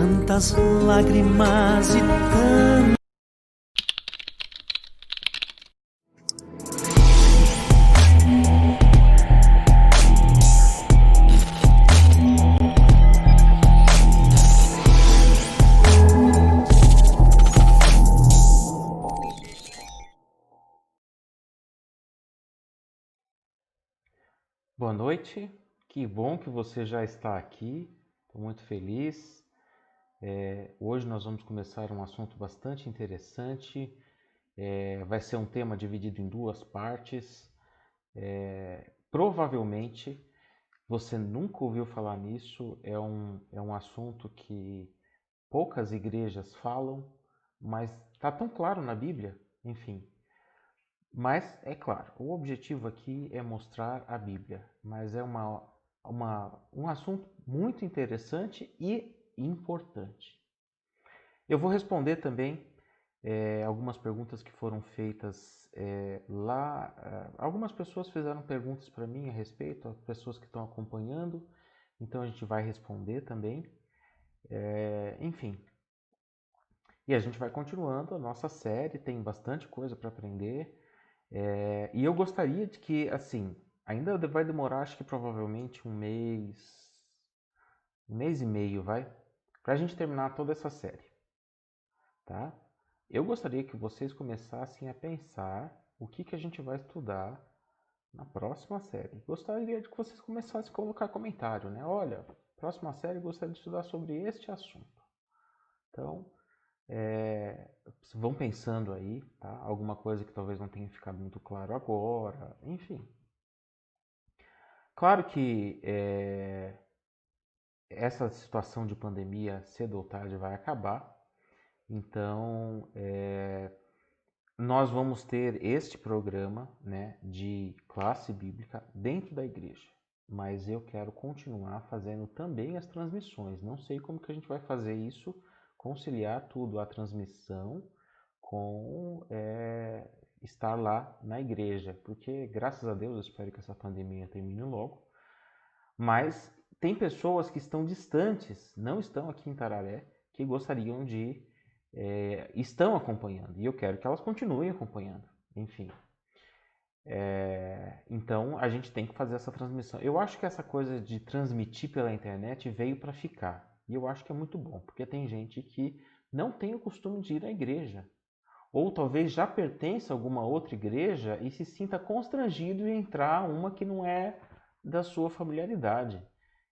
tantas lágrimas e tanto. Boa noite, que bom que você já está aqui, estou muito feliz. Hoje nós vamos começar um assunto bastante interessante, vai ser um tema dividido em duas partes. Provavelmente você nunca ouviu falar nisso, é um assunto que poucas igrejas falam, mas está tão claro na Bíblia, enfim. Mas, é claro, o objetivo aqui é mostrar a Bíblia, mas é um assunto muito interessante e importante. Eu vou responder também algumas perguntas que foram feitas lá. Algumas pessoas fizeram perguntas para mim a respeito, as pessoas que estão acompanhando, então a gente vai responder também. Enfim, e a gente vai continuando a nossa série, tem bastante coisa para aprender. E eu gostaria de que, assim, ainda vai demorar, acho que provavelmente um mês e meio, vai, para a gente terminar toda essa série, tá? Eu gostaria que vocês começassem a pensar o que a gente vai estudar na próxima série. Gostaria de que vocês começassem a colocar comentário, né? Olha, próxima série gostaria de estudar sobre este assunto. Então, vão pensando aí, tá? Alguma coisa que talvez não tenha ficado muito claro agora, enfim. Claro que essa situação de pandemia cedo ou tarde vai acabar, então nós vamos ter este programa, né, de classe bíblica dentro da igreja, mas eu quero continuar fazendo também as transmissões. Não sei como que a gente vai fazer isso, conciliar tudo, a transmissão com estar lá na igreja, porque graças a Deus eu espero que essa pandemia termine logo. Mas tem pessoas que estão distantes, não estão aqui em Tararé, que gostariam de estão acompanhando. E eu quero que elas continuem acompanhando. Enfim. Então a gente tem que fazer essa transmissão. Eu acho que essa coisa de transmitir pela internet veio para ficar. E eu acho que é muito bom, porque tem gente que não tem o costume de ir à igreja. Ou talvez já pertence a alguma outra igreja e se sinta constrangido em entrar uma que não é da sua familiaridade.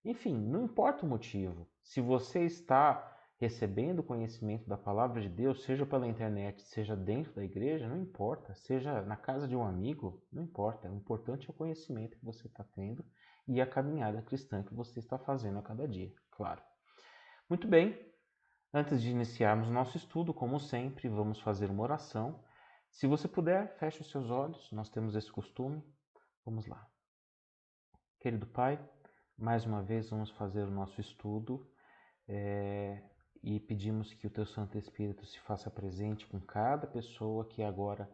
Enfim, não importa o motivo. Se você está recebendo conhecimento da palavra de Deus, seja pela internet, seja dentro da igreja, não importa. Seja na casa de um amigo, não importa. O importante é o conhecimento que você está tendo e a caminhada cristã que você está fazendo a cada dia, claro. Muito bem, antes de iniciarmos nosso estudo, como sempre, vamos fazer uma oração. Se você puder, feche os seus olhos, nós temos esse costume. Vamos lá. Querido Pai, mais uma vez vamos fazer o nosso estudo e pedimos que o Teu Santo Espírito se faça presente com cada pessoa que agora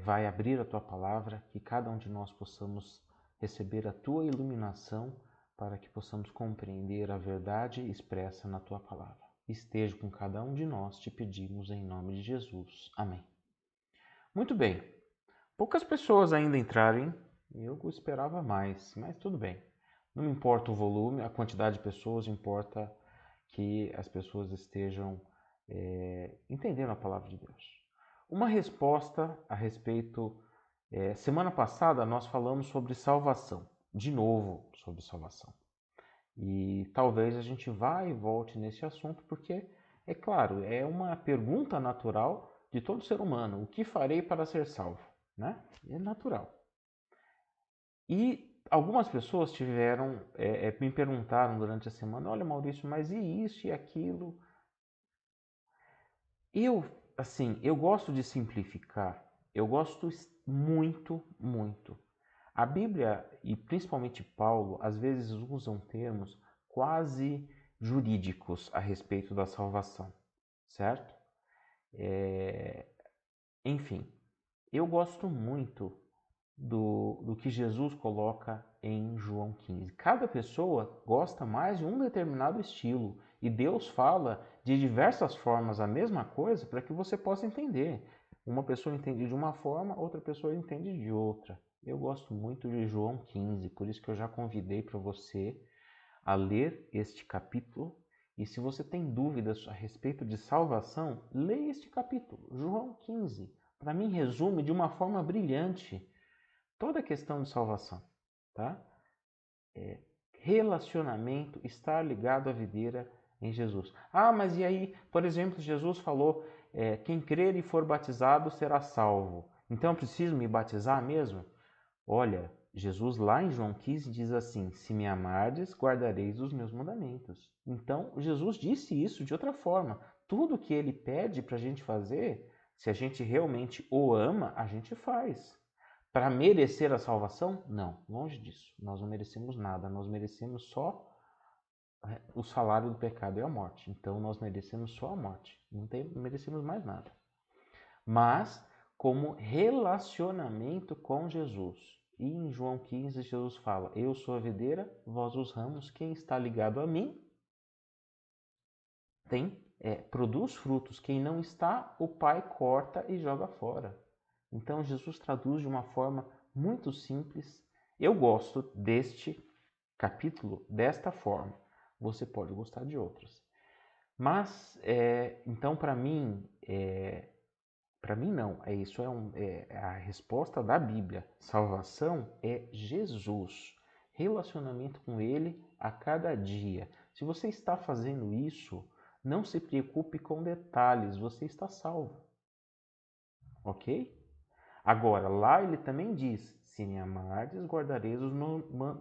vai abrir a Tua Palavra, que cada um de nós possamos receber a Tua iluminação para que possamos compreender a verdade expressa na Tua Palavra. Esteja com cada um de nós, te pedimos em nome de Jesus. Amém. Muito bem. Poucas pessoas ainda entrarem, eu esperava mais, mas tudo bem. Não importa o volume, a quantidade de pessoas, importa que as pessoas estejam entendendo a palavra de Deus. Uma resposta a respeito. Semana passada nós falamos sobre salvação, de novo sobre salvação. E talvez a gente vá e volte nesse assunto, porque, é claro, é uma pergunta natural de todo ser humano: o que farei para ser salvo? Né? É natural. E algumas pessoas me perguntaram durante a semana: olha, Maurício, mas e isso e aquilo? Eu gosto de simplificar. Eu gosto muito, muito. A Bíblia, e principalmente Paulo, às vezes usam termos quase jurídicos a respeito da salvação, certo? Enfim, eu gosto muito do que Jesus coloca em João 15. Cada pessoa gosta mais de um determinado estilo e Deus fala de diversas formas a mesma coisa para que você possa entender. Uma pessoa entende de uma forma, outra pessoa entende de outra. Eu gosto muito de João 15, por isso que eu já convidei para você a ler este capítulo. E se você tem dúvidas a respeito de salvação, leia este capítulo, João 15. Para mim, resume de uma forma brilhante toda a questão de salvação, tá? Relacionamento, estar ligado à videira em Jesus. Ah, mas e aí, por exemplo, Jesus falou, quem crer e for batizado será salvo. Então eu preciso me batizar mesmo? Olha, Jesus lá em João 15 diz assim, se me amardes, guardareis os meus mandamentos. Então, Jesus disse isso de outra forma. Tudo que ele pede para a gente fazer, se a gente realmente o ama, a gente faz. Para merecer a salvação? Não, longe disso. Nós não merecemos nada, nós merecemos só o salário do pecado é a morte. Então nós merecemos só a morte, não merecemos mais nada. Mas como relacionamento com Jesus. E em João 15 Jesus fala, eu sou a videira, vós os ramos, quem está ligado a mim produz frutos, quem não está, o Pai corta e joga fora. Então Jesus traduz de uma forma muito simples. Eu gosto deste capítulo desta forma. Você pode gostar de outras. Mas, então para mim não, é a resposta da Bíblia. Salvação é Jesus. Relacionamento com Ele a cada dia. Se você está fazendo isso, não se preocupe com detalhes, você está salvo. Ok? Agora, lá ele também diz, se me amardes, guardareis os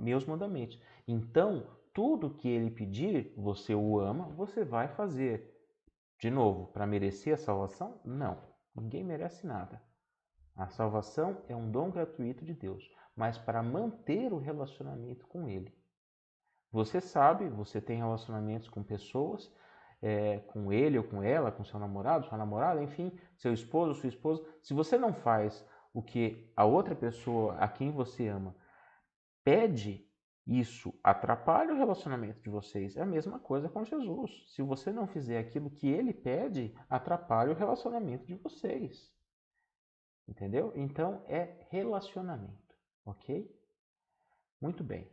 meus mandamentos. Então, tudo que ele pedir, você o ama, você vai fazer. De novo, para merecer a salvação? Não. Ninguém merece nada. A salvação é um dom gratuito de Deus, mas para manter o relacionamento com Ele. Você sabe, você tem relacionamentos com pessoas, com ele ou com ela, com seu namorado, sua namorada, enfim, seu esposo, sua esposa. Se você não faz o que a outra pessoa a quem você ama pede, isso atrapalha o relacionamento de vocês. É a mesma coisa com Jesus. Se você não fizer aquilo que ele pede, atrapalha o relacionamento de vocês. Entendeu? Então é relacionamento, ok? Muito bem.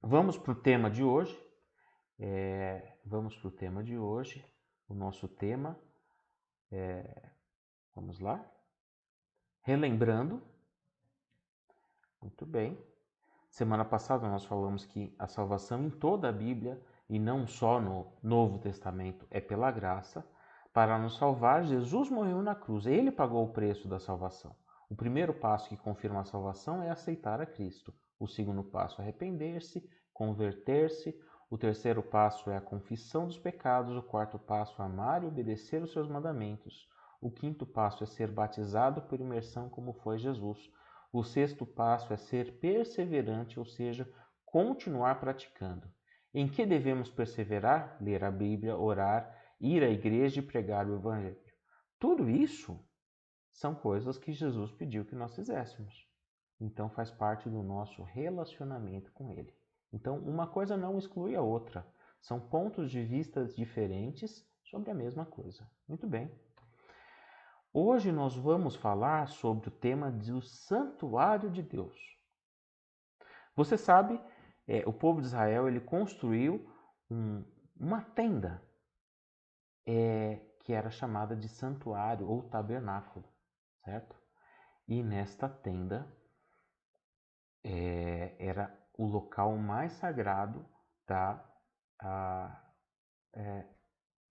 Vamos para o tema de hoje. Vamos para o tema de hoje. O nosso tema vamos lá. Relembrando. Muito bem. Semana passada nós falamos que a salvação em toda a Bíblia e não só no Novo Testamento é pela graça. Para nos salvar, Jesus morreu na cruz. Ele pagou o preço da salvação. O primeiro passo que confirma a salvação é aceitar a Cristo. O segundo passo é arrepender-se, converter-se. O terceiro passo é a confissão dos pecados. O quarto passo é amar e obedecer os seus mandamentos. O quinto passo é ser batizado por imersão, como foi Jesus. O sexto passo é ser perseverante, ou seja, continuar praticando. Em que devemos perseverar? Ler a Bíblia, orar, ir à igreja e pregar o Evangelho. Tudo isso são coisas que Jesus pediu que nós fizéssemos. Então faz parte do nosso relacionamento com Ele. Então uma coisa não exclui a outra. São pontos de vista diferentes sobre a mesma coisa. Muito bem. Hoje nós vamos falar sobre o tema do santuário de Deus. Você sabe, o povo de Israel ele construiu uma tenda que era chamada de santuário ou tabernáculo, certo? E nesta tenda era o local mais sagrado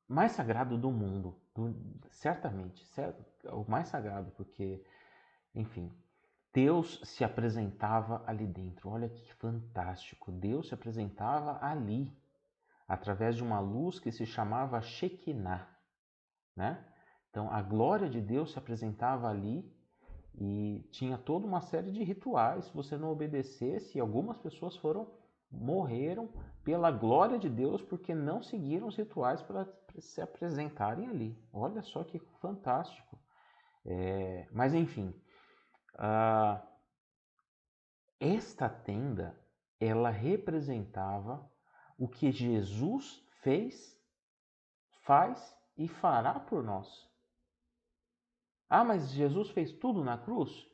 mais sagrado do mundo, certamente, certo? O mais sagrado, porque, enfim, Deus se apresentava ali dentro. Olha que fantástico! Deus se apresentava ali, através de uma luz que se chamava Shekinah, né? Então, a glória de Deus se apresentava ali e tinha toda uma série de rituais. Se você não obedecesse, algumas pessoas morreram pela glória de Deus porque não seguiram os rituais para se apresentarem ali. Olha só que fantástico! Mas enfim, esta tenda, ela representava o que Jesus fez, faz e fará por nós. Ah, mas Jesus fez tudo na cruz?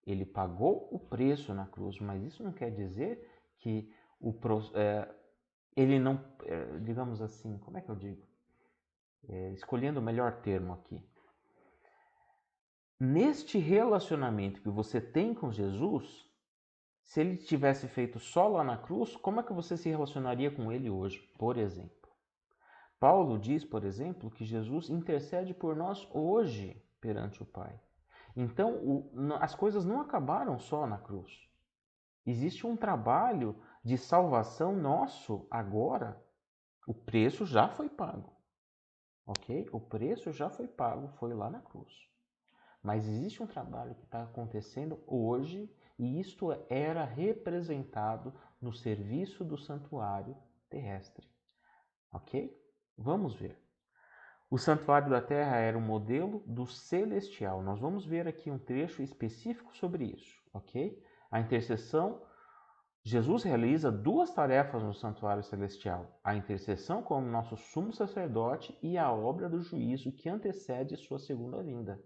Ele pagou o preço na cruz, mas isso não quer dizer que ele não, digamos assim, como é que eu digo? Escolhendo o melhor termo aqui. Neste relacionamento que você tem com Jesus, se ele tivesse feito só lá na cruz, como é que você se relacionaria com ele hoje, por exemplo? Paulo diz, por exemplo, que Jesus intercede por nós hoje perante o Pai. Então, as coisas não acabaram só na cruz. Existe um trabalho de salvação nosso agora. O preço já foi pago, ok? O preço já foi pago, foi lá na cruz. Mas existe um trabalho que está acontecendo hoje e isto era representado no serviço do santuário terrestre, ok? Vamos ver. O santuário da terra era um modelo do celestial. Nós vamos ver aqui um trecho específico sobre isso, ok? A intercessão, Jesus realiza duas tarefas no santuário celestial: a intercessão como nosso sumo sacerdote e a obra do juízo que antecede sua segunda vinda.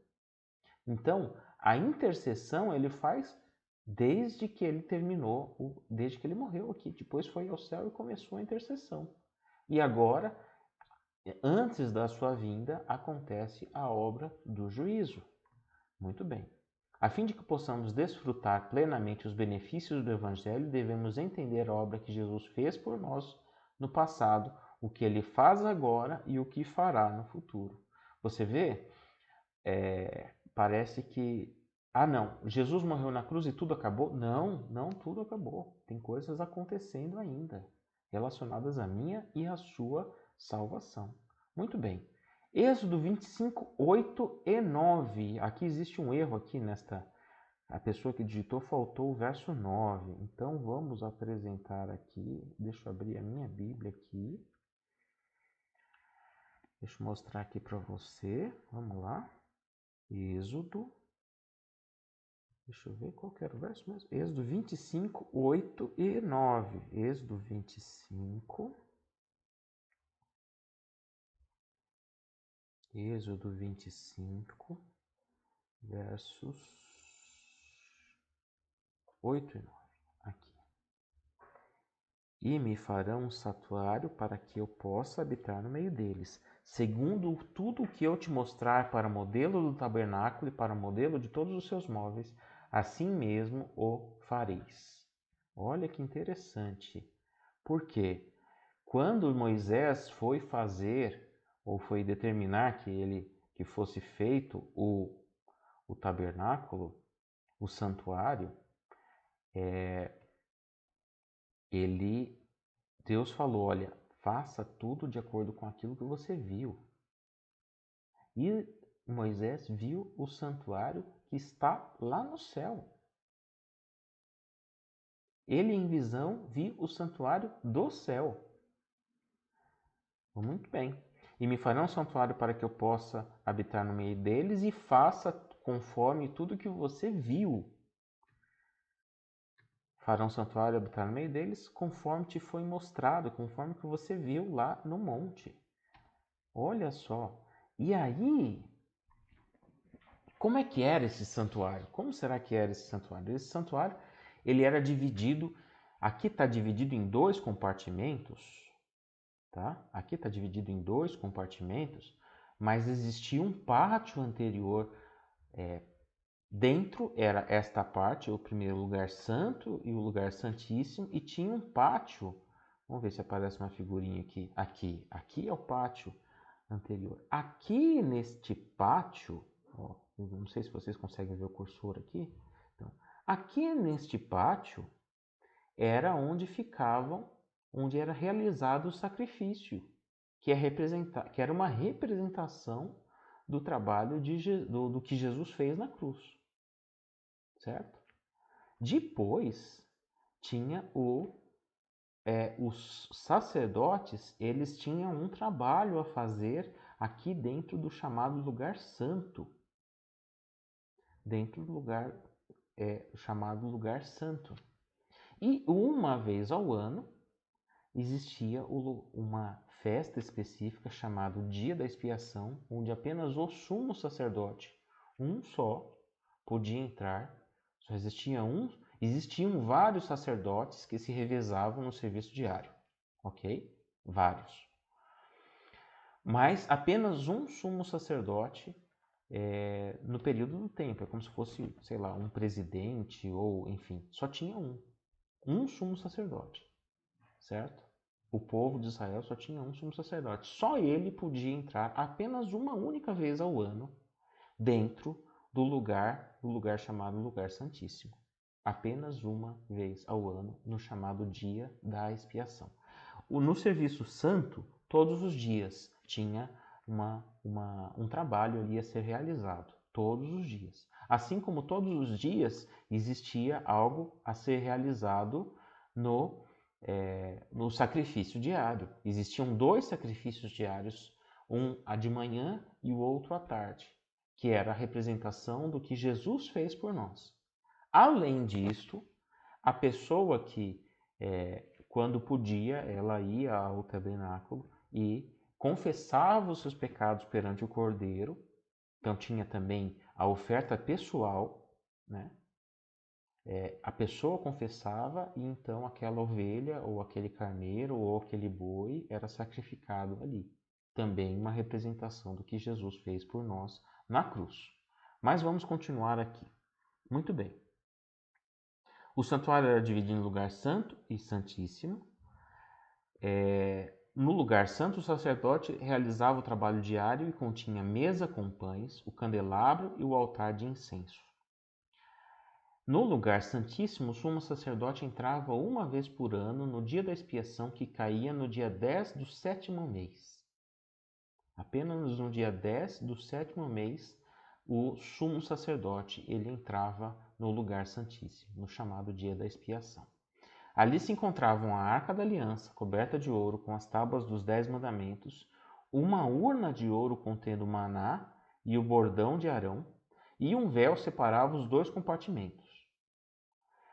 Então, a intercessão ele faz desde que ele terminou, desde que ele morreu aqui. Depois foi ao céu e começou a intercessão. E agora, antes da sua vinda, acontece a obra do juízo. Muito bem. A fim de que possamos desfrutar plenamente os benefícios do Evangelho, devemos entender a obra que Jesus fez por nós no passado, o que ele faz agora e o que fará no futuro. Você vê? Parece que, não, Jesus morreu na cruz e tudo acabou. Não, não tudo acabou. Tem coisas acontecendo ainda, relacionadas à minha e à sua salvação. Muito bem. Êxodo 25, 8 e 9. Aqui existe um erro aqui nesta. A pessoa que digitou faltou o verso 9. Então vamos apresentar aqui. Deixa eu abrir a minha Bíblia aqui. Deixa eu mostrar aqui para você. Vamos lá. Êxodo. Deixa eu ver qual que era o verso mesmo. Êxodo 25, 8 e 9. Êxodo 25. Êxodo 25, versos 8 e 9. Aqui. E me farão um santuário para que eu possa habitar no meio deles, segundo tudo o que eu te mostrar para modelo do tabernáculo e para modelo de todos os seus móveis, assim mesmo o fareis. Olha que interessante. Por quê? Quando Moisés foi fazer ou foi determinar que fosse feito o tabernáculo, o santuário, Deus falou: olha, faça tudo de acordo com aquilo que você viu. E Moisés viu o santuário que está lá no céu. Ele, em visão, viu o santuário do céu. Muito bem. E me farão um santuário para que eu possa habitar no meio deles e faça conforme tudo que você viu. Farão um santuário e habitar no meio deles conforme te foi mostrado, conforme que você viu lá no monte. Olha só. E aí, como é que era esse santuário? Como será que era esse santuário? Esse santuário, ele era dividido, aqui está dividido em dois compartimentos, tá? Aqui está dividido em dois compartimentos, mas existia um pátio anterior. Dentro era esta parte, o primeiro lugar santo e o lugar santíssimo, e tinha um pátio. Vamos ver se aparece uma figurinha aqui. Aqui é o pátio anterior. Aqui neste pátio, ó, não sei se vocês conseguem ver o cursor aqui. Então, aqui neste pátio era onde onde era realizado o sacrifício, que era uma representação do trabalho do que Jesus fez na cruz, certo? Depois tinha os sacerdotes, eles tinham um trabalho a fazer aqui dentro do chamado lugar santo, dentro do lugar chamado lugar santo. E uma vez ao ano existia uma festa específica chamada Dia da Expiação, onde apenas o sumo sacerdote, um só, podia entrar. Só existiam vários sacerdotes que se revezavam no serviço diário, ok? Vários. Mas apenas um sumo sacerdote no período do tempo. É como se fosse, sei lá, um presidente ou, enfim, só tinha um sumo sacerdote, certo? O povo de Israel só tinha um sumo sacerdote. Só ele podia entrar apenas uma única vez ao ano dentro do lugar chamado Lugar Santíssimo. Apenas uma vez ao ano, no chamado Dia da Expiação. No serviço santo, todos os dias tinha um trabalho ali a ser realizado. Todos os dias. Assim como todos os dias existia algo a ser realizado no sacrifício diário. Existiam 2 sacrifícios diários, um de manhã e o outro à tarde, que era a representação do que Jesus fez por nós. Além disto, a pessoa que, quando podia, ela ia ao tabernáculo e confessava os seus pecados perante o Cordeiro. Então tinha também a oferta pessoal, né? A pessoa confessava e então aquela ovelha ou aquele carneiro ou aquele boi era sacrificado ali. Também uma representação do que Jesus fez por nós na cruz. Mas vamos continuar aqui. Muito bem. O santuário era dividido em lugar santo e santíssimo. No lugar santo, o sacerdote realizava o trabalho diário e continha mesa com pães, o candelabro e o altar de incenso. No lugar santíssimo, o sumo sacerdote entrava uma vez por ano no dia da expiação, que caía no dia 10 do 7º mês. Apenas no dia 10 do 7º mês, o sumo sacerdote ele entrava no lugar santíssimo, no chamado dia da expiação. Ali se encontravam a Arca da Aliança, coberta de ouro, com as tábuas dos 10 mandamentos, uma urna de ouro contendo maná e o bordão de Arão, e um véu separava os 2 compartimentos.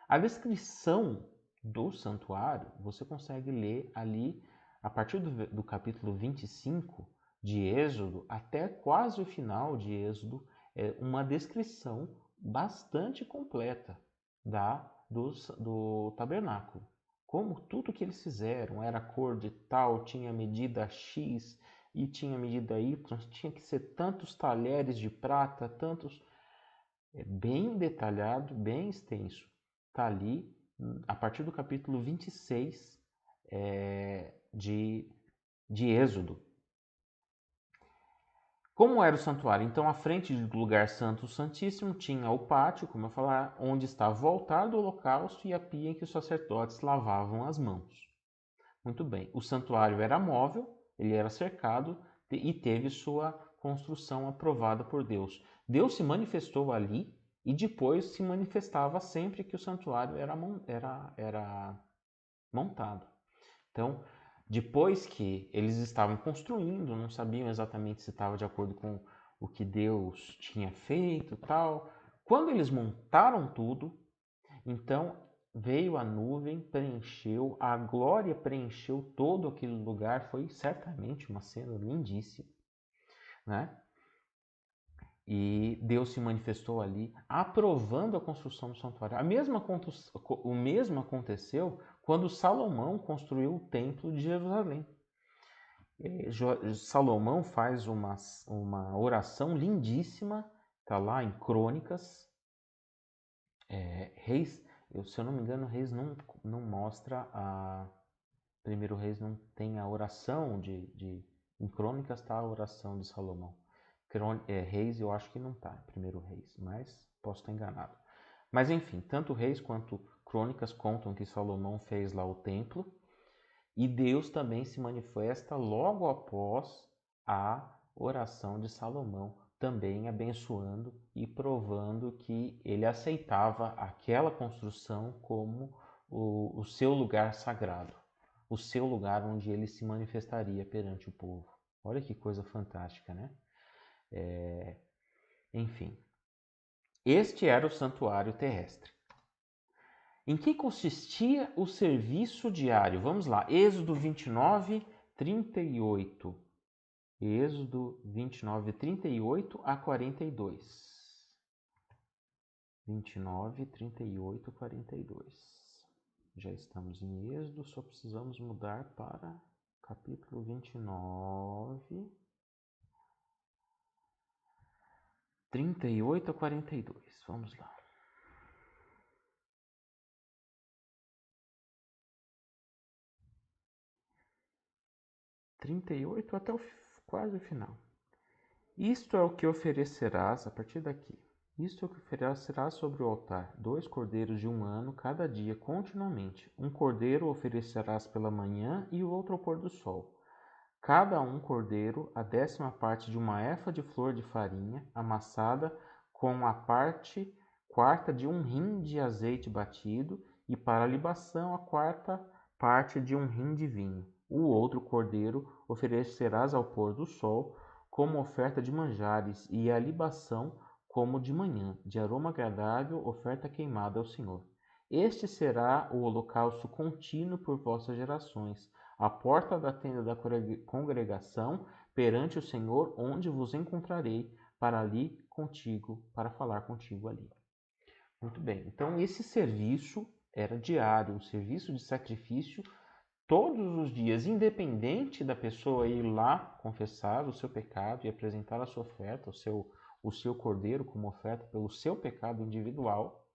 A descrição do santuário você consegue ler ali a partir do capítulo 25 de Êxodo até quase o final de Êxodo, uma descrição bastante completa do tabernáculo. Como tudo que eles fizeram era cor de tal, tinha medida X e tinha medida Y, tinha que ser tantos talheres de prata, tantos... É bem detalhado, bem extenso. Está ali a partir do capítulo 26 de Êxodo. Como era o santuário? Então, à frente do lugar santo santíssimo, tinha o pátio, como eu falei, onde estava o altar do holocausto e a pia em que os sacerdotes lavavam as mãos. Muito bem. O santuário era móvel, ele era cercado e teve sua construção aprovada por Deus. Deus se manifestou ali e depois se manifestava sempre que o santuário era montado. Então, depois que eles estavam construindo, não sabiam exatamente se estava de acordo com o que Deus tinha feito, tal. Quando eles montaram tudo, então veio a nuvem, preencheu, a glória preencheu todo aquele lugar. Foi certamente uma cena lindíssima, né? E Deus se manifestou ali, aprovando a construção do santuário. O mesmo aconteceu quando Salomão construiu o templo de Jerusalém. Salomão faz uma oração lindíssima, está lá em Crônicas. Reis, se eu não me engano, Reis não mostra Primeiro Reis não tem a oração em Crônicas está a oração de Salomão. Reis eu acho que não está, Primeiro Reis, mas posso estar enganado. Mas enfim, tanto Reis quanto Crônicas contam que Salomão fez lá o templo e Deus também se manifesta logo após a oração de Salomão, também abençoando e provando que ele aceitava aquela construção como o seu lugar sagrado, o seu lugar onde ele se manifestaria perante o povo. Olha que coisa fantástica, né? Enfim, este era o santuário terrestre. Em que consistia o serviço diário? Vamos lá, Êxodo 29, 38. Êxodo 29, 38 a 42. 29, 38, 42. Já estamos em Êxodo, só precisamos mudar para capítulo 29, 38 a 42. Vamos lá. Trinta e oito até quase o final. Isto é o que oferecerás, a partir daqui. Isto é o que oferecerás sobre o altar: 2 cordeiros de 1 ano cada dia, continuamente. Um cordeiro oferecerás pela manhã e o outro ao pôr do sol. Cada um cordeiro a 10ª parte de uma efa de flor de farinha amassada com a parte quarta de 1 hin de azeite batido, e para a libação a 4ª parte de 1 hin de vinho. O outro cordeiro oferecerás ao pôr do sol como oferta de manjares, e a libação como de manhã, de aroma agradável, oferta queimada ao Senhor. Este será o holocausto contínuo por vossas gerações, à porta da tenda da congregação, perante o Senhor, onde vos encontrarei, para falar contigo ali. Muito bem, então esse serviço era diário, um serviço de sacrifício todos os dias, independente da pessoa ir lá confessar o seu pecado e apresentar a sua oferta, o seu cordeiro como oferta pelo seu pecado individual.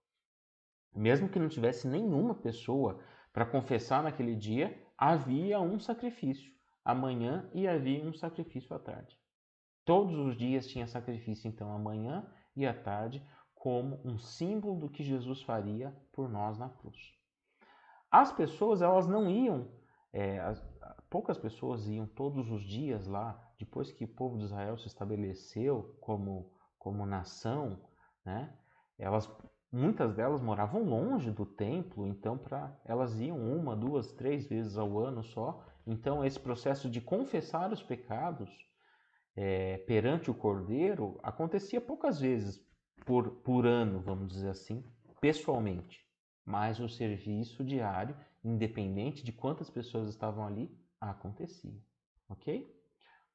Mesmo que não tivesse nenhuma pessoa para confessar naquele dia, havia um sacrifício amanhã e havia um sacrifício à tarde. Todos os dias tinha sacrifício, então, amanhã e à tarde, como um símbolo do que Jesus faria por nós na cruz. As pessoas, elas não iam, poucas pessoas iam todos os dias lá, depois que o povo de Israel se estabeleceu como nação, né? Muitas delas moravam longe do templo, então elas iam 1, 2, 3 vezes ao ano só. Então esse processo de confessar os pecados perante o Cordeiro acontecia poucas vezes por ano, vamos dizer assim, pessoalmente. Mas o serviço diário, independente de quantas pessoas estavam ali, acontecia. Ok?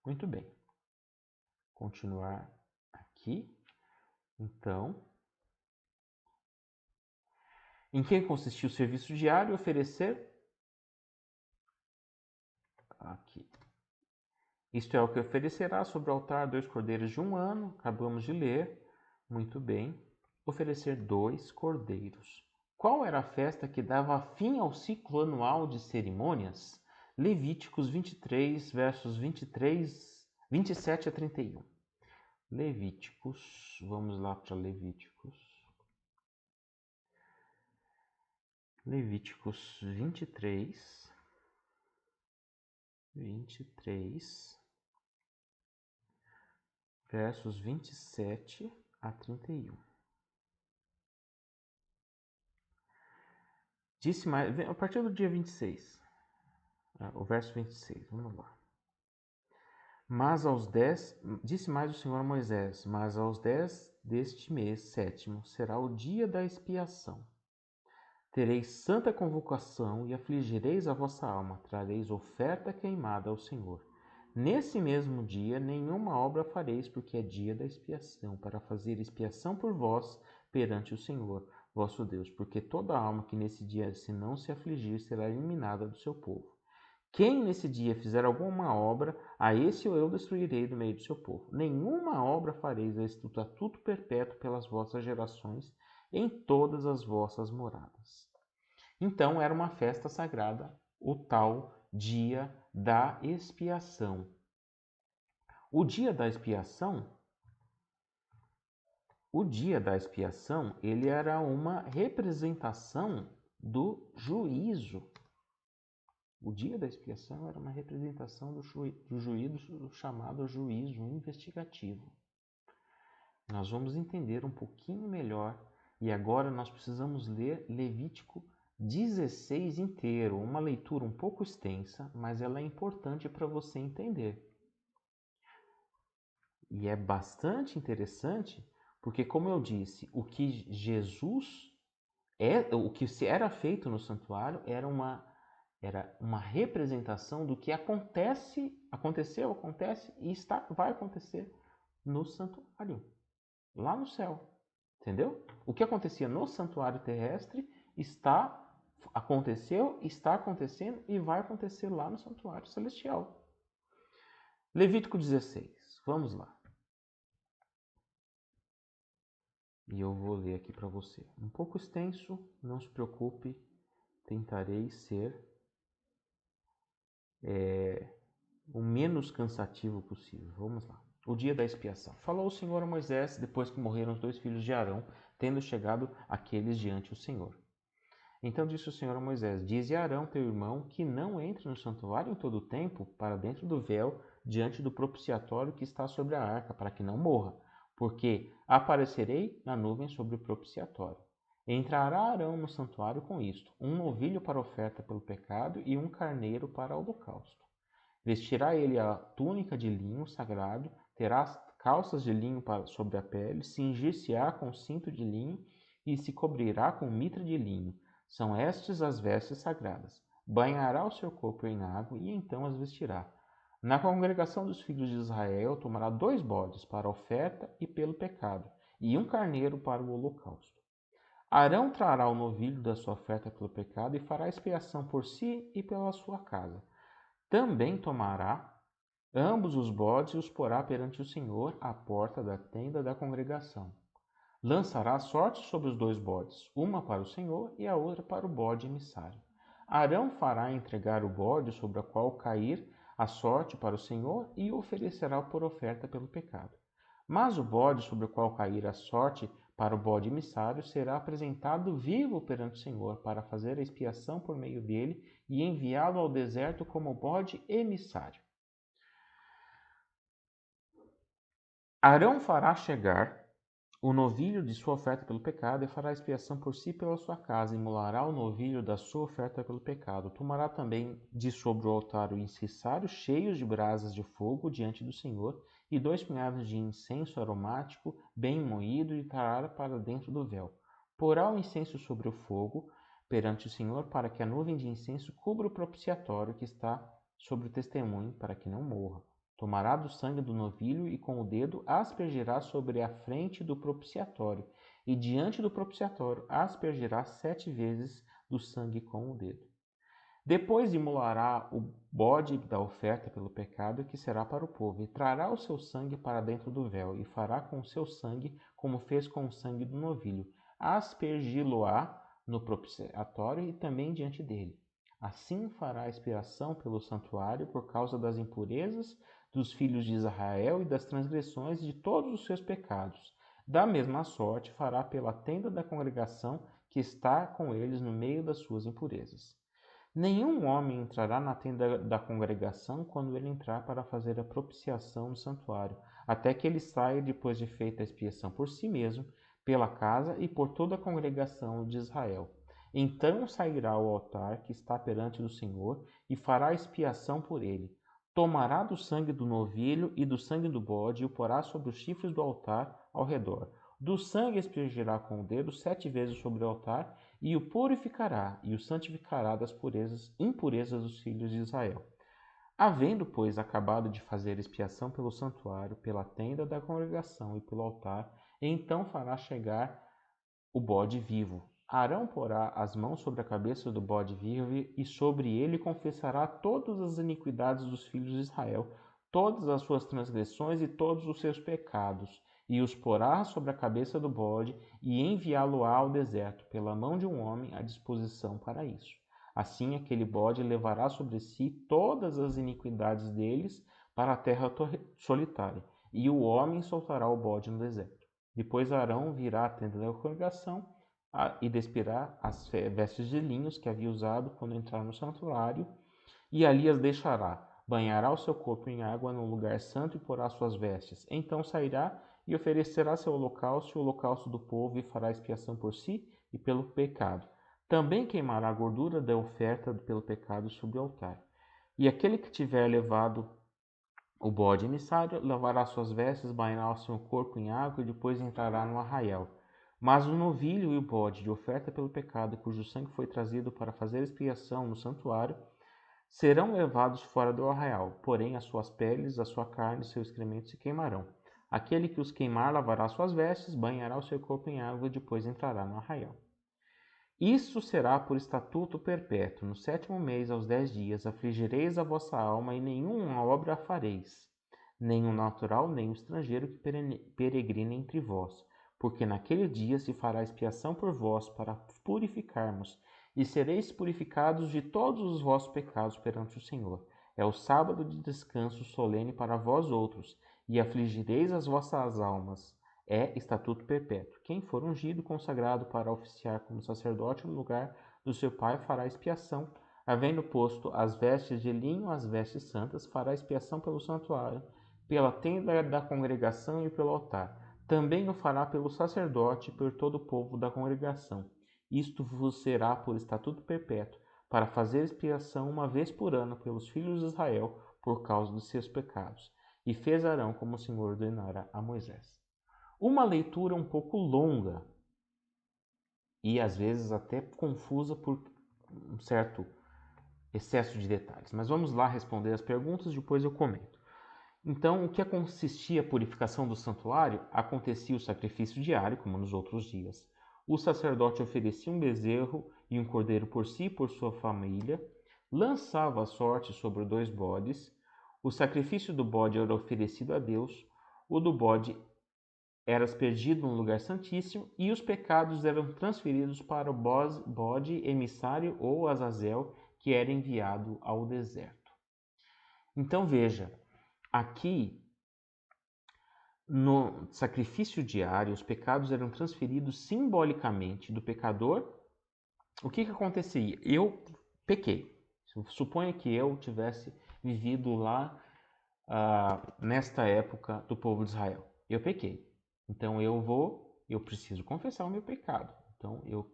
Muito bem. Continuar aqui. Então, em que consistia o serviço diário? Oferecer aqui. Isto é o que oferecerá sobre o altar 2 cordeiros de 1 ano. Acabamos de ler. Muito bem. Oferecer 2 cordeiros. Qual era a festa que dava fim ao ciclo anual de cerimônias? Levíticos 23, versos 27 a 31. Levíticos, vamos lá para Levíticos. Levíticos 23, versos 27 a 31. Disse mais, a partir do dia 26, o verso 26, vamos lá. Disse mais o Senhor a Moisés: mas aos 10 deste mês 7º será o dia da expiação. Tereis santa convocação e afligireis a vossa alma, trareis oferta queimada ao Senhor. Nesse mesmo dia nenhuma obra fareis, porque é dia da expiação, para fazer expiação por vós perante o Senhor, vosso Deus, porque toda alma que nesse dia se não se afligir será eliminada do seu povo. Quem nesse dia fizer alguma obra, a esse eu destruirei do meio do seu povo. Nenhuma obra fareis a estatuto perpétuo pelas vossas gerações, em todas as vossas moradas. Então era uma festa sagrada, o tal dia da expiação. O dia da expiação, ele era uma representação do juízo. O dia da expiação era uma representação do juízo chamado juízo investigativo. Nós vamos entender um pouquinho melhor e agora nós precisamos ler Levítico 16 inteiro, uma leitura um pouco extensa, mas ela é importante para você entender. E é bastante interessante porque, como eu disse, o que Jesus O que se era feito no santuário era uma representação do que acontece e vai acontecer no santuário, lá no céu. Entendeu? O que acontecia no santuário terrestre aconteceu, está acontecendo e vai acontecer lá no santuário celestial. Levítico 16. Vamos lá. E eu vou ler aqui para você. Um pouco extenso, não se preocupe, tentarei ser o menos cansativo possível. Vamos lá. O dia da expiação. Falou o Senhor a Moisés depois que morreram os 2 filhos de Arão, tendo chegado aqueles diante do Senhor. Então disse o Senhor a Moisés: Dize a Arão, teu irmão, que não entre no santuário em todo o tempo, para dentro do véu, diante do propiciatório que está sobre a arca, para que não morra, porque aparecerei na nuvem sobre o propiciatório. Entrará Arão no santuário com isto: um novilho para oferta pelo pecado e um carneiro para holocausto. Vestirá ele a túnica de linho sagrado, terá calças de linho sobre a pele, cingir-se-á com cinto de linho e se cobrirá com mitra de linho. São estas as vestes sagradas. Banhará o seu corpo em água e então as vestirá. Na congregação dos filhos de Israel tomará 2 bodes para a oferta e pelo pecado, e um carneiro para o holocausto. Arão trará o novilho da sua oferta pelo pecado e fará expiação por si e pela sua casa. Também tomará ambos os bodes e os porá perante o Senhor à porta da tenda da congregação. Lançará sorte sobre os 2 bodes, uma para o Senhor e a outra para o bode emissário. Arão fará entregar o bode sobre o qual cair a sorte para o Senhor e o oferecerá por oferta pelo pecado. Mas o bode sobre o qual cair a sorte para o bode emissário será apresentado vivo perante o Senhor para fazer a expiação por meio dele e enviá-lo ao deserto como bode emissário. Arão fará chegar o novilho de sua oferta pelo pecado e fará expiação por si e pela sua casa, imolará o novilho da sua oferta pelo pecado. Tomará também de sobre o altar o incensário cheios de brasas de fogo diante do Senhor e 2 punhados de incenso aromático bem moído e trará para dentro do véu. Porá o incenso sobre o fogo perante o Senhor para que a nuvem de incenso cubra o propiciatório que está sobre o testemunho para que não morra. Tomará do sangue do novilho e com o dedo aspergirá sobre a frente do propiciatório, e diante do propiciatório aspergirá 7 vezes do sangue com o dedo. Depois imolará o bode da oferta pelo pecado, que será para o povo, e trará o seu sangue para dentro do véu, e fará com o seu sangue como fez com o sangue do novilho. Aspergi-lo-á no propiciatório e também diante dele. Assim fará a expiação pelo santuário por causa das impurezas dos filhos de Israel e das transgressões de todos os seus pecados. Da mesma sorte fará pela tenda da congregação que está com eles no meio das suas impurezas. Nenhum homem entrará na tenda da congregação quando ele entrar para fazer a propiciação no santuário, até que ele saia depois de feita a expiação por si mesmo, pela casa e por toda a congregação de Israel. Então sairá ao altar que está perante o Senhor e fará expiação por ele. Tomará do sangue do novilho e do sangue do bode e o porá sobre os chifres do altar ao redor. Do sangue aspergirá com o dedo 7 vezes sobre o altar e o purificará e o santificará das impurezas dos filhos de Israel. Havendo, pois, acabado de fazer expiação pelo santuário, pela tenda da congregação e pelo altar, então fará chegar o bode vivo. Arão porá as mãos sobre a cabeça do bode vivo e sobre ele confessará todas as iniquidades dos filhos de Israel, todas as suas transgressões e todos os seus pecados, e os porá sobre a cabeça do bode e enviá-lo-á ao deserto, pela mão de um homem à disposição para isso. Assim aquele bode levará sobre si todas as iniquidades deles para a terra solitária, e o homem soltará o bode no deserto. Depois Arão virá à tenda da congregação e despirá as vestes de linhos que havia usado quando entrar no santuário, e ali as deixará. Banhará o seu corpo em água no lugar santo e porá suas vestes. Então sairá e oferecerá seu holocausto e o holocausto do povo e fará expiação por si e pelo pecado. Também queimará a gordura da oferta pelo pecado sobre o altar. E aquele que tiver levado o bode emissário lavará suas vestes, banhará o seu corpo em água e depois entrará no arraial. Mas o novilho e o bode de oferta pelo pecado, cujo sangue foi trazido para fazer expiação no santuário, serão levados fora do arraial, porém as suas peles, a sua carne e seu excremento se queimarão. Aquele que os queimar lavará suas vestes, banhará o seu corpo em água e depois entrará no arraial. Isso será por estatuto perpétuo. No 7º mês, aos 10 dias, afligireis a vossa alma e nenhuma obra fareis, nem o natural, nem o estrangeiro que peregrine entre vós, porque naquele dia se fará expiação por vós para purificarmos, e sereis purificados de todos os vossos pecados perante o Senhor. É o sábado de descanso solene para vós outros, e afligireis as vossas almas. É estatuto perpétuo. Quem for ungido, consagrado para oficiar como sacerdote no lugar do seu pai, fará expiação. Havendo posto as vestes de linho, as vestes santas, fará expiação pelo santuário, pela tenda da congregação e pelo altar. Também o fará pelo sacerdote e por todo o povo da congregação. Isto vos será por estatuto perpétuo, para fazer expiação uma vez por ano pelos filhos de Israel, por causa dos seus pecados. E fez Arão como o Senhor ordenara a Moisés. Uma leitura um pouco longa e às vezes até confusa por um certo excesso de detalhes. Mas vamos lá responder as perguntas, depois eu comento. Então, o que consistia a purificação do santuário? Acontecia o sacrifício diário, como nos outros dias. O sacerdote oferecia um bezerro e um cordeiro por si e por sua família, lançava a sorte sobre 2 bodes. O sacrifício do bode era oferecido a Deus, o do bode era aspergido no lugar santíssimo e os pecados eram transferidos para o bode emissário ou Azazel, que era enviado ao deserto. Então veja, aqui no sacrifício diário, os pecados eram transferidos simbolicamente do pecador. O que acontecia? Eu pequei. Suponha que eu tivesse vivido lá nesta época do povo de Israel. Eu pequei. Então eu preciso confessar o meu pecado. Então eu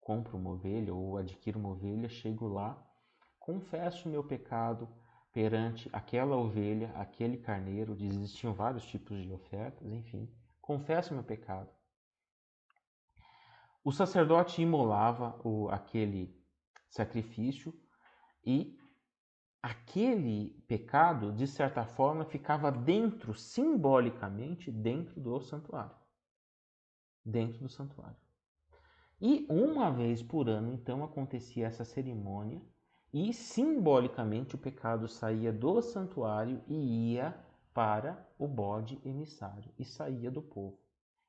compro uma ovelha ou adquiro uma ovelha, chego lá, confesso o meu pecado perante aquela ovelha, aquele carneiro, existiam vários tipos de ofertas, enfim, confesso o meu pecado. O sacerdote imolava aquele sacrifício e aquele pecado, de certa forma, ficava dentro, simbolicamente, dentro do santuário. Dentro do santuário. E uma vez por ano, então, acontecia essa cerimônia e, simbolicamente, o pecado saía do santuário e ia para o bode emissário e saía do povo.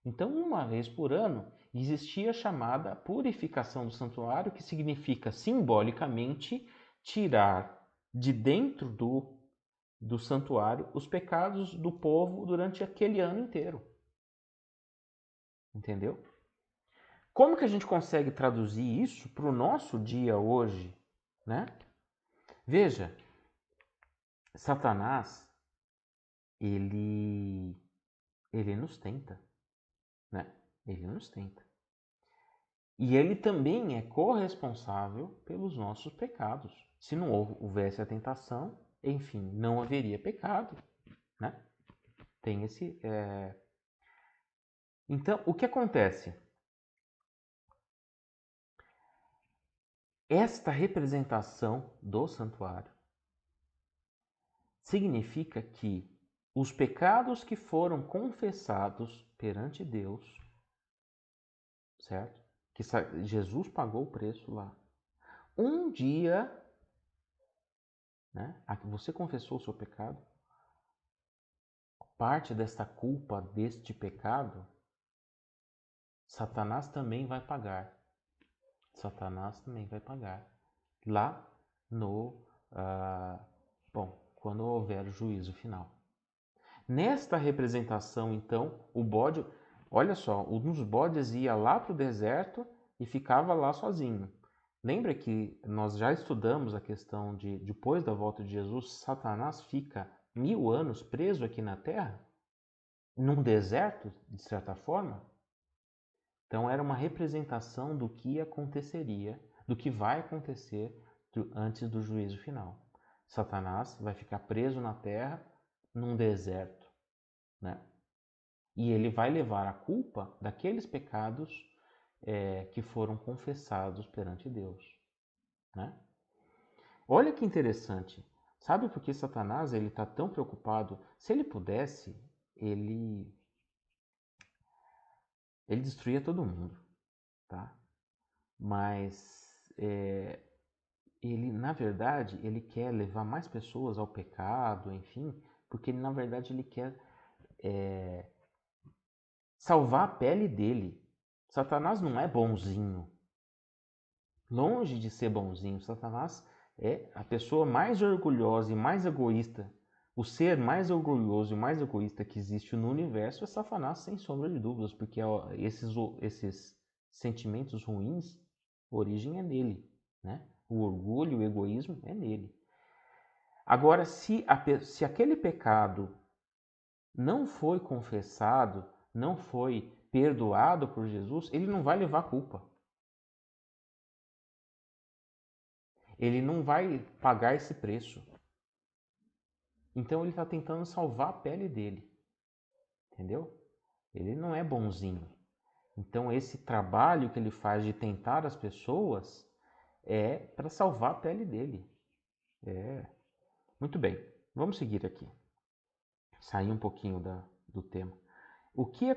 Então, uma vez por ano, existia a chamada purificação do santuário, que significa, simbolicamente, tirar de dentro do santuário os pecados do povo durante aquele ano inteiro. Entendeu? Como que a gente consegue traduzir isso para o nosso dia hoje, né? Veja, Satanás, ele nos tenta, né? Ele nos tenta. E ele também é corresponsável pelos nossos pecados. Se não houvesse a tentação, enfim, não haveria pecado, né? Tem esse... Então, o que acontece? Esta representação do santuário significa que os pecados que foram confessados perante Deus, certo? Que Jesus pagou o preço lá. Um dia, né? Você confessou o seu pecado. Parte desta culpa, deste pecado, Satanás também vai pagar. Satanás também vai pagar. Lá no... quando houver o juízo final. Nesta representação, então, o bode... Olha só, um dos bodes ia lá para o deserto e ficava lá sozinho. Lembra que nós já estudamos a questão de, depois da volta de Jesus, Satanás fica 1000 anos preso aqui na Terra? Num deserto, de certa forma? Então era uma representação do que aconteceria, do que vai acontecer antes do juízo final. Satanás vai ficar preso na terra, num deserto, né? E ele vai levar a culpa daqueles pecados que foram confessados perante Deus, né? Olha que interessante. Sabe por que Satanás ele está tão preocupado? Se ele pudesse, ele destruía todo mundo, tá? Mas ele, na verdade, ele quer levar mais pessoas ao pecado, enfim, porque na verdade ele quer salvar a pele dele. Satanás não é bonzinho. Longe de ser bonzinho, Satanás é a pessoa mais orgulhosa e mais egoísta. O ser mais orgulhoso e mais egoísta que existe no universo é Satanás, sem sombra de dúvidas, porque esses sentimentos ruins, a origem é nele, né? O orgulho, o egoísmo é nele. Agora, se aquele pecado não foi confessado, não foi perdoado por Jesus, ele não vai levar culpa. Ele não vai pagar esse preço. Então ele está tentando salvar a pele dele. Entendeu? Ele não é bonzinho. Então esse trabalho que ele faz de tentar as pessoas é para salvar a pele dele. Muito bem, vamos seguir aqui. Sair um pouquinho do tema. Que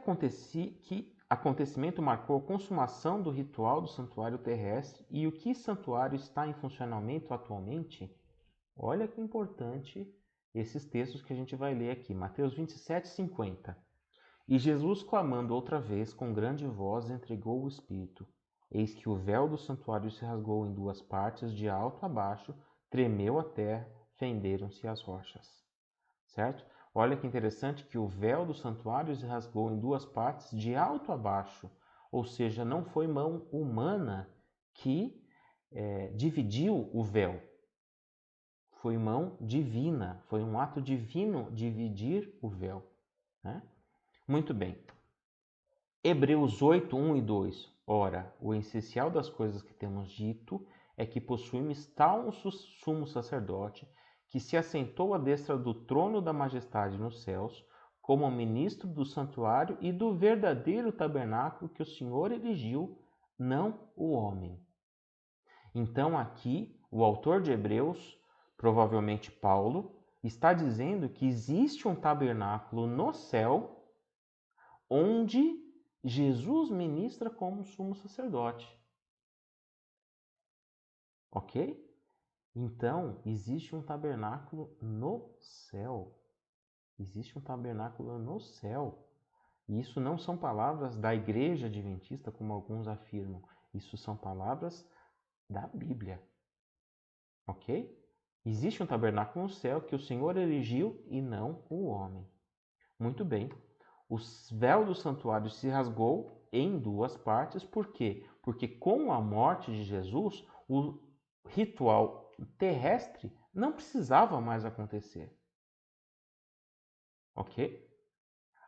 acontecimento marcou a consumação do ritual do santuário terrestre e o que santuário está em funcionamento atualmente? Olha que importante esses textos que a gente vai ler aqui. Mateus 27:50. E Jesus, clamando outra vez com grande voz, entregou o Espírito. Eis que o véu do santuário se rasgou em duas partes, de alto a baixo, tremeu a terra, fenderam-se as rochas. Certo? Olha que interessante que o véu do santuário se rasgou em duas partes, de alto a baixo. Ou seja, não foi mão humana que dividiu o véu. Foi mão divina, foi um ato divino dividir o véu. Né? Muito bem. Hebreus 8, 1 e 2. Ora, o essencial das coisas que temos dito é que possuímos tal sumo sacerdote que se assentou à destra do trono da majestade nos céus, como ministro do santuário e do verdadeiro tabernáculo que o Senhor erigiu, não o homem. Então aqui, o autor de Hebreus, provavelmente Paulo, está dizendo que existe um tabernáculo no céu onde Jesus ministra como sumo sacerdote. Ok? Então, existe um tabernáculo no céu. Existe um tabernáculo no céu. E isso não são palavras da igreja adventista, como alguns afirmam. Isso são palavras da Bíblia. Ok? Existe um tabernáculo no céu que o Senhor erigiu e não o homem. Muito bem. O véu do santuário se rasgou em duas partes. Por quê? Porque com a morte de Jesus, o ritual terrestre não precisava mais acontecer. Ok?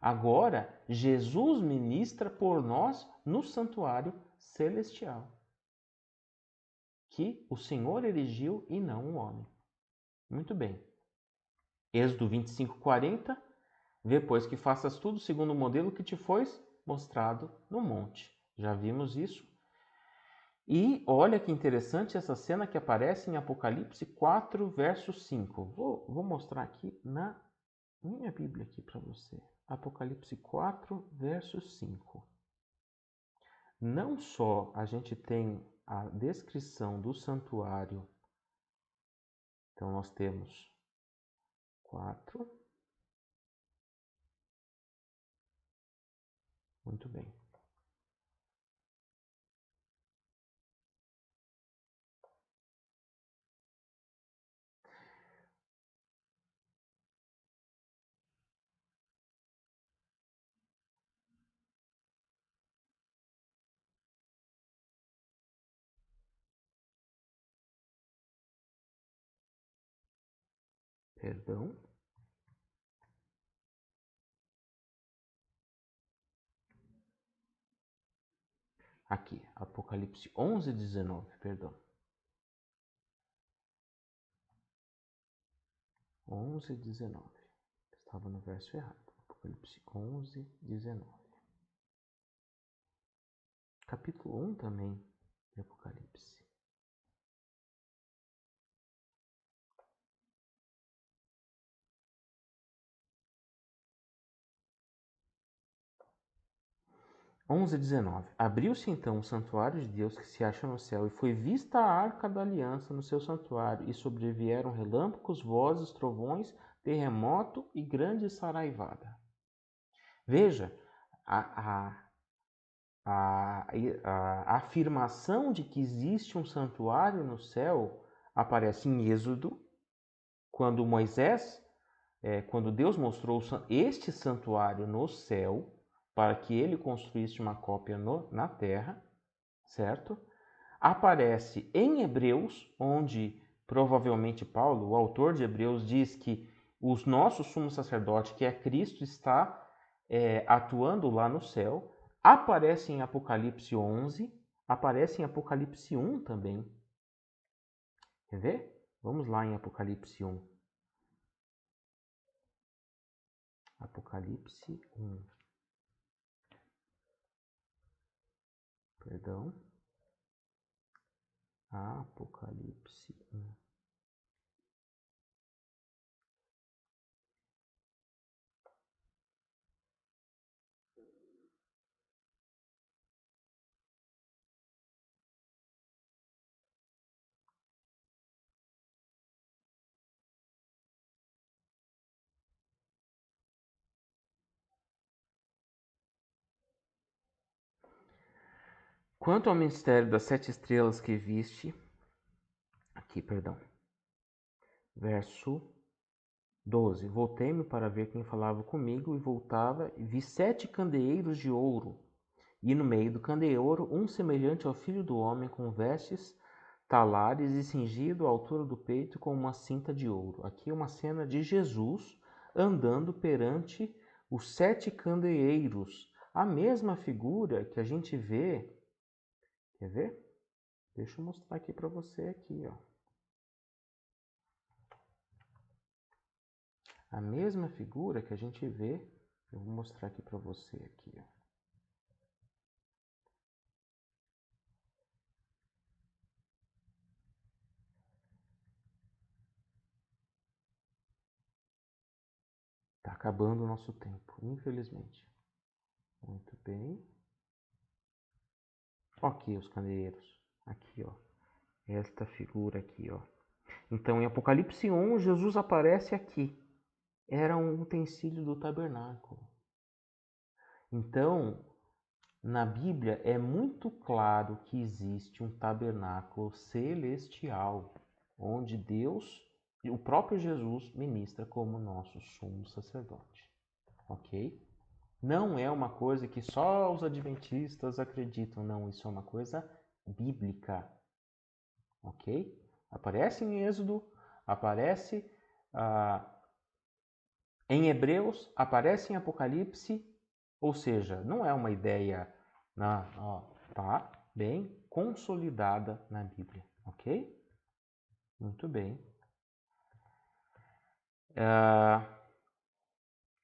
Agora, Jesus ministra por nós no santuário celestial, que o Senhor erigiu e não o homem. Muito bem. Êxodo 25:40. Depois que faças tudo segundo o modelo que te foi mostrado no monte. Já vimos isso. E olha que interessante essa cena que aparece em Apocalipse 4, verso 5. Vou mostrar aqui na minha Bíblia aqui para você. Apocalipse 4, verso 5. Não só a gente tem a descrição do santuário. Então nós temos 4. Muito bem. Perdão. Aqui, Apocalipse 11, 19, perdão. 11, 19. Estava no verso errado. Apocalipse 11, 19. Capítulo 1 também de Apocalipse. (11, 19). Abriu-se então o santuário de Deus que se acha no céu, e foi vista a arca da aliança no seu santuário, e sobrevieram relâmpagos, vozes, trovões, terremoto e grande saraivada. Veja, a afirmação de que existe um santuário no céu aparece em Êxodo, quando quando Deus mostrou este santuário no céu, para que ele construísse uma cópia na terra, certo? Aparece em Hebreus, onde provavelmente Paulo, o autor de Hebreus, diz que o nosso sumo sacerdote, que é Cristo, está atuando lá no céu. Aparece em Apocalipse 11, aparece em Apocalipse 1 também. Quer ver? Vamos lá em Apocalipse 1. Apocalipse 1. Perdão. Apocalipse 1. Quanto ao mistério das 7 estrelas que viste, verso 12. Voltei-me para ver quem falava comigo, e voltava, e vi 7 candeeiros de ouro, e no meio do candeeiro um semelhante ao filho do homem, com vestes talares e cingido à altura do peito com uma cinta de ouro. Aqui é uma cena de Jesus andando perante os 7 candeeiros. A mesma figura que a gente vê. Quer ver? Deixa eu mostrar aqui para você aqui, ó. A mesma figura que a gente vê, eu vou mostrar aqui para você aqui, ó. Tá acabando o nosso tempo, infelizmente. Muito bem. Aqui os candeeiros. Aqui, ó. Esta figura aqui, ó. Então, em Apocalipse 1, Jesus aparece aqui. Era um utensílio do tabernáculo. Então, na Bíblia é muito claro que existe um tabernáculo celestial, onde Deus, o próprio Jesus, ministra como nosso sumo sacerdote. Ok? Não é uma coisa que só os adventistas acreditam, não. Isso é uma coisa bíblica. Ok? Aparece em Êxodo, aparece em Hebreus, aparece em Apocalipse, ou seja, não é uma ideia, tá bem consolidada na Bíblia, ok? Muito bem.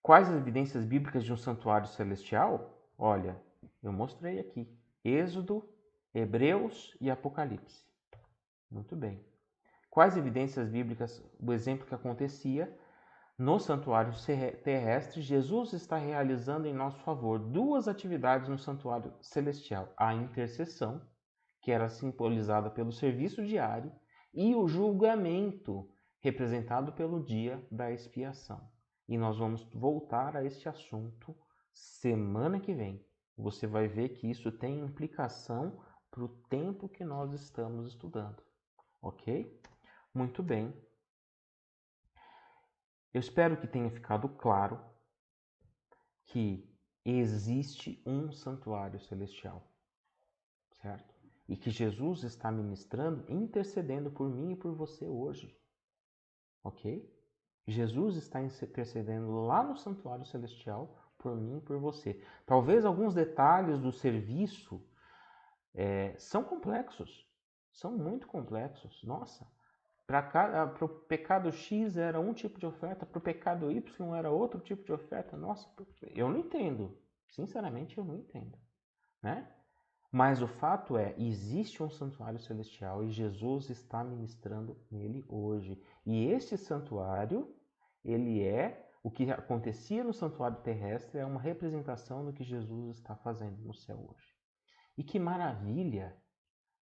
Quais as evidências bíblicas de um santuário celestial? Olha, eu mostrei aqui. Êxodo, Hebreus e Apocalipse. Muito bem. Quais evidências bíblicas? O exemplo que acontecia no santuário terrestre, Jesus está realizando em nosso favor 2 atividades no santuário celestial: a intercessão, que era simbolizada pelo serviço diário, e o julgamento, representado pelo dia da expiação. E nós vamos voltar a este assunto semana que vem. Você vai ver que isso tem implicação para o tempo que nós estamos estudando, ok? Muito bem. Eu espero que tenha ficado claro que existe um santuário celestial, certo? E que Jesus está ministrando, intercedendo por mim e por você hoje, ok? Jesus está intercedendo lá no santuário celestial por mim e por você. Talvez alguns detalhes do serviço são complexos, são muito complexos. Nossa, Para o pecado X era um tipo de oferta, para o pecado Y era outro tipo de oferta. Nossa, eu não entendo. Sinceramente, eu não entendo, né? Mas o fato é, existe um santuário celestial e Jesus está ministrando nele hoje. E este santuário, ele é o que acontecia no santuário terrestre, é uma representação do que Jesus está fazendo no céu hoje. E que maravilha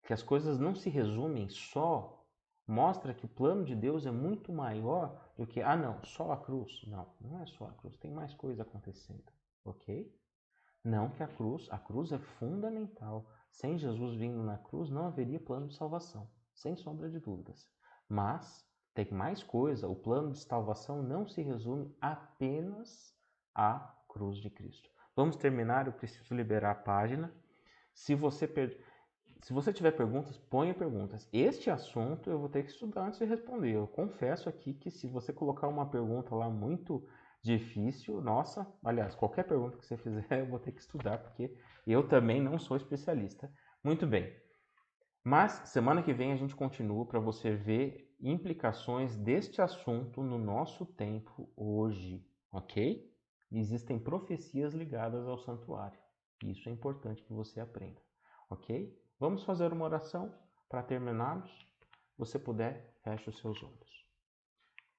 que as coisas não se resumem só, mostra que o plano de Deus é muito maior do que, não, só a cruz. Não, não é só a cruz, tem mais coisa acontecendo, ok? Não que a cruz é fundamental. Sem Jesus vindo na cruz, não haveria plano de salvação, sem sombra de dúvidas. Mas tem mais coisa, o plano de salvação não se resume apenas à cruz de Cristo. Vamos terminar, eu preciso liberar a página. Se você tiver perguntas, ponha perguntas. Este assunto eu vou ter que estudar antes de responder. Eu confesso aqui que se você colocar uma pergunta lá muito difícil, nossa, aliás, qualquer pergunta que você fizer eu vou ter que estudar, porque eu também não sou especialista. Muito bem. Mas semana que vem a gente continua para você ver implicações deste assunto no nosso tempo hoje, ok? Existem profecias ligadas ao santuário. Isso é importante que você aprenda, ok? Vamos fazer uma oração para terminarmos. Se você puder, feche os seus olhos.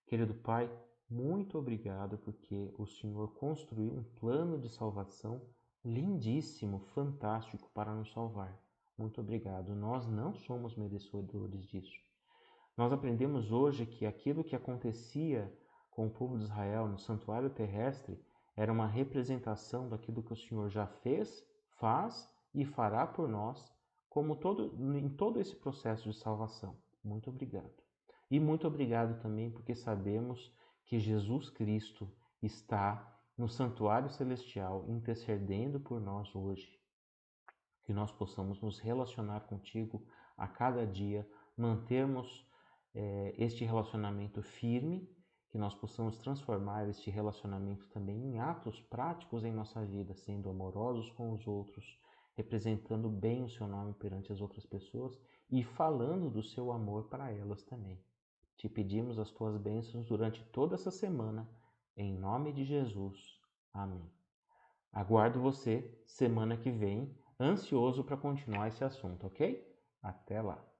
Querido Pai, muito obrigado porque o Senhor construiu um plano de salvação lindíssimo, fantástico para nos salvar. Muito obrigado. Nós não somos merecedores disso. Nós aprendemos hoje que aquilo que acontecia com o povo de Israel no santuário terrestre era uma representação daquilo que o Senhor já fez, faz e fará por nós, em todo esse processo de salvação. Muito obrigado. E muito obrigado também porque sabemos que Jesus Cristo está no santuário celestial intercedendo por nós hoje. Que nós possamos nos relacionar contigo a cada dia, mantermos este relacionamento firme, que nós possamos transformar este relacionamento também em atos práticos em nossa vida, sendo amorosos com os outros, representando bem o seu nome perante as outras pessoas e falando do seu amor para elas também. Te pedimos as tuas bênçãos durante toda essa semana, em nome de Jesus. Amém. Aguardo você semana que vem, ansioso para continuar esse assunto, ok? Até lá!